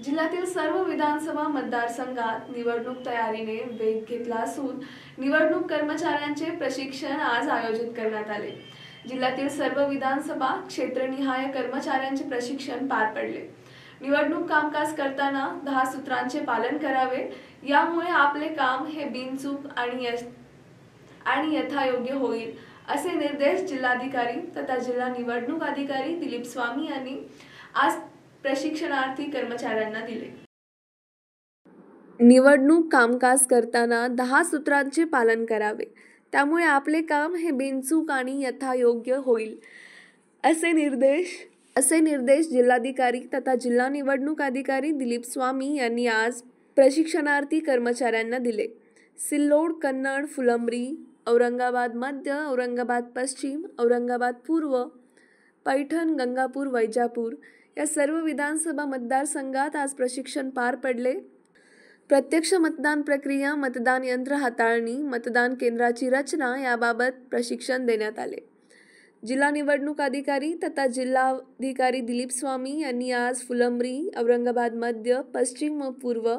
जिल्ह्यातील सर्व विधानसभा मतदारसंघात निवडणूक तयारीने वेग घेतला असून निवडणूक कर्मचाऱ्यांचे प्रशिक्षण आज आयोजित करण्यात आले। जिल्ह्यातील सर्व विधानसभा क्षेत्रनिहाय कर्मचाऱ्यांचे प्रशिक्षण पार पडले। निवडणूक कामकाज करताना 10 सूत्रांचे पालन करावे, यामुळे आपले काम हे बिनचूक आणि यथायोग्य होईल, असे निर्देश जिल्हाधिकारी तथा जिल्हा निवडणूक अधिकारी दिलीप स्वामी यांनी आज प्रशिक्षणार्थी कर्मचाऱ्यांना दिले। निवडणूक कामकाज करताना 10 सूत्रांचे पालन करावे, त्यामुळे आपले काम हे बिनचूक आणि यथायोग्य होईल, असे निर्देश जिल्हाधिकारी तथा जिल्हा निवडणूक अधिकारी दिलीप स्वामी यांनी आज प्रशिक्षणार्थी कर्मचाऱ्यांना दिले। सिल्लोड, कन्नड, फुलंब्री, औरंगाबाद मध्य, औरंगाबाद पश्चिम, औरंगाबाद पूर्व, पैठण, गंगापूर, वैजापूर या सर्व विधानसभा मतदारसंघात आज प्रशिक्षण पार पडले। प्रत्यक्ष मतदान प्रक्रिया, मतदान यंत्र हाताळणी, मतदान केंद्राची रचना याबाबत प्रशिक्षण देण्यात आले। जिल्हा निवडणूक अधिकारी तथा जिल्हाधिकारी दिलीप स्वामी यांनी आज फुलंब्री, औरंगाबाद मध्य, पश्चिम व पूर्व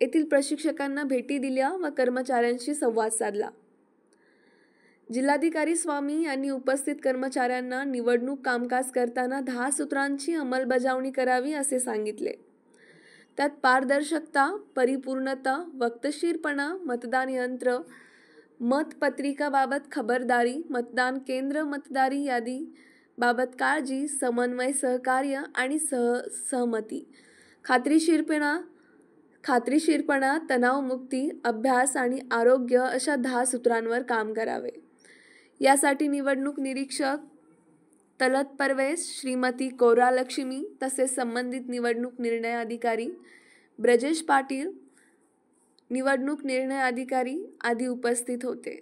येथील प्रशिक्षकांना भेटी दिल्या व कर्मचाऱ्यांशी संवाद साधला। जिल्हाधिकारी स्वामी यांनी उपस्थित कर्मचाऱ्यांना निवडणूक कामकाज करताना 10 सूत्रांची अंमलबजावणी करावी असे सांगितले। त्यात पारदर्शकता, परिपूर्णता, वक्तशीरपणा, मतदान यंत्र, मतपत्रिकाबाबत खबरदारी, मतदान केंद्र, मतदारी यादी बाबत काळजी, समन्वय, सहकार्य आणि सहमती, खात्रीशीरपणा, तणावमुक्ती, अभ्यास आणि आरोग्य अशा 10 सूत्रांवर काम करावे। यासाठी निवडणूक निरीक्षक तलत परवेश, श्रीमती कोरालक्ष्मी तसेच संबंधित निवडणूक निर्णय अधिकारी ब्रजेश पाटील, निवडणूक निर्णय अधिकारी आदी उपस्थित होते।